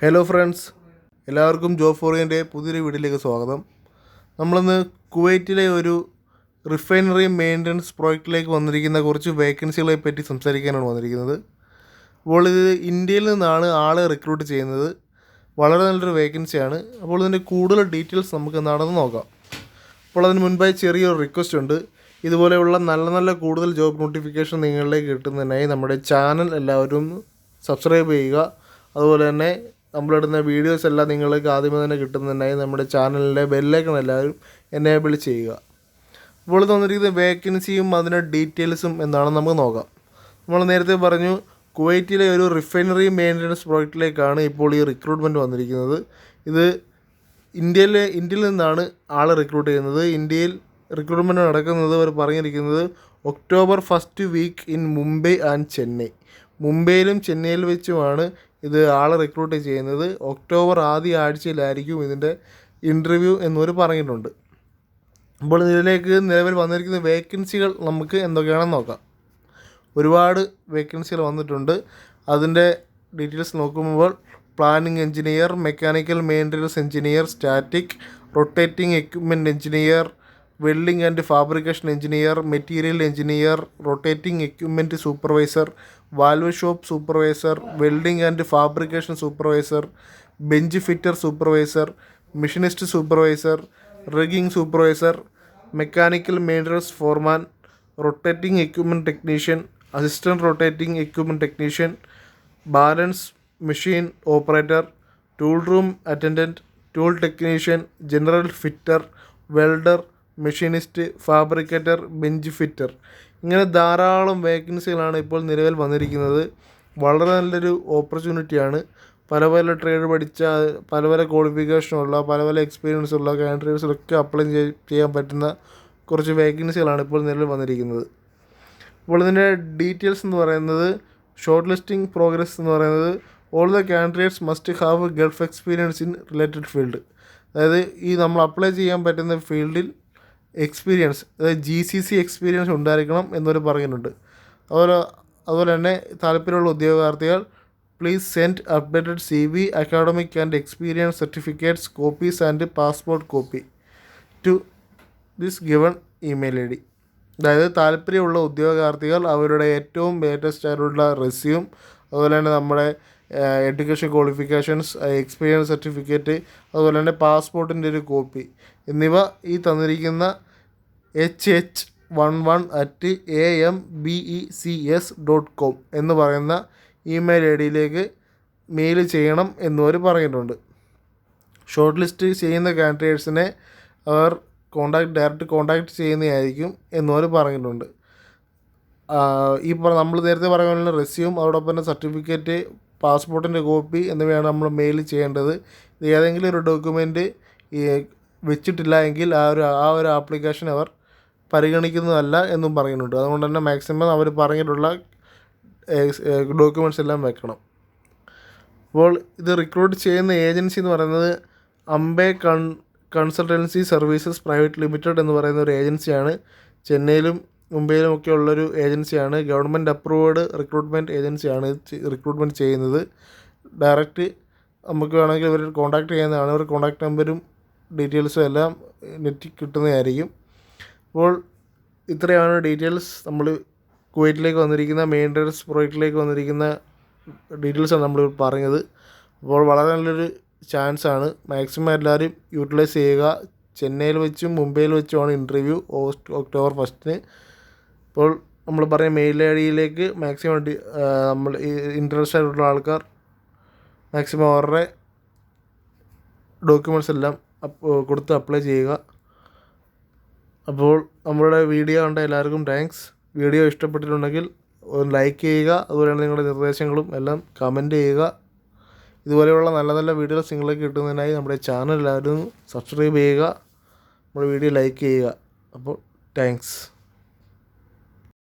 Hello friends, എല്ലാവർക്കും job ഫോറിൻ്റെ പുതിയൊരു വീഡിയോയിലേക്ക് സ്വാഗതം. നമ്മളിന്ന് കുവൈറ്റിലെ ഒരു റിഫൈനറി മെയിൻ്റനൻസ് പ്രോജക്റ്റിലേക്ക് വന്നിരിക്കുന്ന കുറച്ച് വേക്കൻസികളെ പറ്റി സംസാരിക്കാനാണ് വന്നിരിക്കുന്നത്. അപ്പോൾ ഇത് ഇന്ത്യയിൽ നിന്നാണ് ആളെ റിക്രൂട്ട് ചെയ്യുന്നത്. വളരെ നല്ലൊരു വേക്കൻസിയാണ്. അപ്പോൾ ഇതിൻ്റെ കൂടുതൽ ഡീറ്റെയിൽസ് നമുക്ക് നടന്ന് നോക്കാം. അപ്പോൾ അതിന് മുൻപായി ചെറിയൊരു റിക്വസ്റ്റ് ഉണ്ട്. ഇതുപോലെയുള്ള നല്ല നല്ല കൂടുതൽ ജോബ് നോട്ടിഫിക്കേഷൻ നിങ്ങളിലേക്ക് കിട്ടുന്നതിനായി നമ്മുടെ ചാനൽ എല്ലാവരും സബ്സ്ക്രൈബ് ചെയ്യുക. അതുപോലെ തന്നെ നമ്മളിടുന്ന വീഡിയോസ് എല്ലാം നിങ്ങൾക്ക് ആദ്യമേ തന്നെ കിട്ടുന്നതിനായി നമ്മുടെ ചാനലിലെ ബെല്ലൈക്കൺ എല്ലാവരും എനേബിൾ ചെയ്യുക. ഇപ്പോൾ തന്നിരിക്കുന്ന വേക്കൻസിയും അതിൻ്റെ ഡീറ്റെയിൽസും എന്താണെന്ന് നമുക്ക് നോക്കാം. നമ്മൾ നേരത്തെ പറഞ്ഞു, കുവൈറ്റിലെ ഒരു റിഫൈനറി മെയിൻ്റനൻസ് പ്രോജക്റ്റിലേക്കാണ് ഇപ്പോൾ ഈ റിക്രൂട്ട്മെൻറ്റ് വന്നിരിക്കുന്നത്. ഇത് ഇന്ത്യയിൽ നിന്നാണ് ആളെ റിക്രൂട്ട് ചെയ്യുന്നത്. ഇന്ത്യയിൽ റിക്രൂട്ട്മെൻറ്റ് നടക്കുന്നത് അവർ പറഞ്ഞിരിക്കുന്നത് October first week in Mumbai and Chennai. മുംബൈയിലും ചെന്നൈയിൽ വെച്ചുമാണ് ഇത് ആളെ റിക്രൂട്ട് ചെയ്യുന്നത്. ഒക്ടോബർ ആദ്യ ആഴ്ചയിലായിരിക്കും ഇതിൻ്റെ ഇൻ്റർവ്യൂ എന്നവർ പറഞ്ഞിട്ടുണ്ട്. അപ്പോൾ ഇതിലേക്ക് നിലവിൽ വന്നിരിക്കുന്ന വേക്കൻസികൾ നമുക്ക് എന്തൊക്കെയാണെന്ന് നോക്കാം. ഒരുപാട് വേക്കൻസികൾ വന്നിട്ടുണ്ട്. അതിൻ്റെ ഡീറ്റെയിൽസ് നോക്കുമ്പോൾ planning engineer, mechanical maintenance engineer, static rotating equipment engineer, welding and fabrication engineer, material engineer, rotating equipment supervisor, valve shop supervisor, welding and fabrication supervisor, bench fitter supervisor, machinist supervisor, rigging supervisor, mechanical maintenance Forman, rotating equipment technician, assistant rotating equipment technician, balance machine operator, tool room attendant, tool technician, general fitter, welder, machinist, fabricator, bench fitter. ഇങ്ങനെ ധാരാളം വേക്കൻസികളാണ് ഇപ്പോൾ നിലവിൽ വന്നിരിക്കുന്നത്. വളരെ നല്ലൊരു ഓപ്പർച്യൂണിറ്റിയാണ്. പല പല trade പഠിച്ച, പല പല ക്വാളിഫിക്കേഷനുള്ള, പല പല എക്സ്പീരിയൻസ് ഉള്ള കാൻഡിഡേറ്റ്സിലൊക്കെ അപ്ലൈ ചെയ്യാൻ പറ്റുന്ന കുറച്ച് വേക്കൻസികളാണ് ഇപ്പോൾ നിലവിൽ വന്നിരിക്കുന്നത്. അപ്പോൾ ഇതിൻ്റെ ഡീറ്റെയിൽസ് എന്ന് പറയുന്നത്, ഷോർട്ട് ലിസ്റ്റിംഗ് പ്രോഗ്രസ് എന്ന് പറയുന്നത്, all the candidates must have Gulf experience in related field. അതായത് ഈ നമ്മൾ അപ്ലൈ ചെയ്യാൻ പറ്റുന്ന ഫീൽഡിൽ എക്സ്പീരിയൻസ്, അതായത് GCC എക്സ്പീരിയൻസ് ഉണ്ടായിരിക്കണം എന്നവർ പറയുന്നുണ്ട്. അതുപോലെ തന്നെ താല്പര്യമുള്ള ഉദ്യോഗാർത്ഥികൾ please send updated CV, academic and experience certificates, copies and passport copy to this given email ID. അതായത് താല്പര്യമുള്ള ഉദ്യോഗാർത്ഥികൾ അവരുടെ ഏറ്റവും ലേറ്റസ്റ്റ് ആയിട്ടുള്ള റെസ്യൂം, അതുപോലെ തന്നെ നമ്മുടെ എഡ്യൂക്കേഷൻ ക്വാളിഫിക്കേഷൻസ്, എക്സ്പീരിയൻസ് സർട്ടിഫിക്കറ്റ്, അതുപോലെ തന്നെ പാസ്പോർട്ടിൻ്റെ ഒരു കോപ്പി എന്നിവ ഈ തന്നിരിക്കുന്ന hh11@ambecs.com എന്ന് പറയുന്ന ഇമെയിൽ ID മെയിൽ ചെയ്യണം എന്നവർ പറഞ്ഞിട്ടുണ്ട്. ഷോർട്ട് ലിസ്റ്റ് ചെയ്യുന്ന കാൻഡിഡേറ്റ്സിനെ അവർ ഡയറക്റ്റ് കോൺടാക്റ്റ് ചെയ്യുന്നതായിരിക്കും എന്നവർ പറഞ്ഞിട്ടുണ്ട്. നമ്മൾ നേരത്തെ പറഞ്ഞ റെസ്യൂം, അതോടൊപ്പം തന്നെ സർട്ടിഫിക്കറ്റ്, പാസ്പോർട്ടിൻ്റെ കോപ്പി എന്നിവയാണ് നമ്മൾ മെയിൽ ചെയ്യേണ്ടത്. ഏതെങ്കിലും ഒരു ഡോക്യുമെൻറ്റ് വെച്ചിട്ടില്ല എങ്കിൽ ആ ഒരു ആപ്ലിക്കേഷൻ അവർ പരിഗണിക്കുന്നതല്ല എന്നും പറയുന്നുണ്ട്. അതുകൊണ്ട് തന്നെ മാക്സിമം അവർ പറഞ്ഞിട്ടുള്ള ഡോക്യുമെൻറ്റ്സ് എല്ലാം വെക്കണം. അപ്പോൾ ഇത് റിക്രൂട്ട് ചെയ്യുന്ന ഏജൻസി എന്ന് പറയുന്നത് അംബെ കൺസൾട്ടൻസി സർവീസസ് പ്രൈവറ്റ് ലിമിറ്റഡ് എന്ന് പറയുന്ന ഒരു ഏജൻസിയാണ്. ചെന്നൈയിലും മുംബൈയിലും ഒക്കെ ഉള്ളൊരു ഏജൻസിയാണ്. ഗവൺമെൻറ് അപ്രൂവ്ഡ് റിക്രൂട്ട്മെൻറ്റ് ഏജൻസിയാണ് റിക്രൂട്ട്മെൻറ്റ് ചെയ്യുന്നത്. ഡയറക്റ്റ് നമുക്ക് വേണമെങ്കിൽ ഇവർ കോൺടാക്റ്റ് ചെയ്യുന്നതാണ്. ഇവർ കോൺടാക്റ്റ് നമ്പരും ഡീറ്റെയിൽസും എല്ലാം നെറ്റിൽ കിട്ടുന്നതായിരിക്കും. അപ്പോൾ ഇത്രയാണ് ഡീറ്റെയിൽസ്. നമ്മൾ കുവൈറ്റിലേക്ക് വന്നിരിക്കുന്ന മെയിൻ്റനൻസ് പ്രോജക്റ്റിലേക്ക് വന്നിരിക്കുന്ന ഡീറ്റെയിൽസാണ് നമ്മൾ പറഞ്ഞത്. അപ്പോൾ വളരെ നല്ലൊരു ചാൻസാണ്. മാക്സിമം എല്ലാവരും യൂട്ടിലൈസ് ചെയ്യുക. ചെന്നൈയിൽ വെച്ചും മുംബൈയിൽ വെച്ചുമാണ് ഇൻ്റർവ്യൂ ഒക്ടോബർ 1. അപ്പോൾ നമ്മൾ പറഞ്ഞ മെയിൽ ID മാക്സിമം നമ്മൾ ഇൻട്രസ്റ്റ് ആയിട്ടുള്ള ആൾക്കാർ മാക്സിമം അവരുടെ ഡോക്യുമെൻറ്റ്സ് എല്ലാം കൊടുത്ത് അപ്ലൈ ചെയ്യുക. അപ്പോൾ നമ്മളുടെ വീഡിയോ കണ്ട എല്ലാവർക്കും താങ്ക്സ്. വീഡിയോ ഇഷ്ടപ്പെട്ടിട്ടുണ്ടെങ്കിൽ ഒന്ന് ലൈക്ക് ചെയ്യുക. അതുപോലെ തന്നെ നിങ്ങളുടെ നിർദ്ദേശങ്ങളും എല്ലാം കമൻറ്റ് ചെയ്യുക. ഇതുപോലെയുള്ള നല്ല നല്ല വീഡിയോസ് നിങ്ങൾക്ക് കിട്ടുന്നതിനായി നമ്മുടെ ചാനൽ എല്ലാവരും സബ്സ്ക്രൈബ് ചെയ്യുക, നമ്മുടെ വീഡിയോ ലൈക്ക് ചെയ്യുക. അപ്പോൾ താങ്ക്സ്.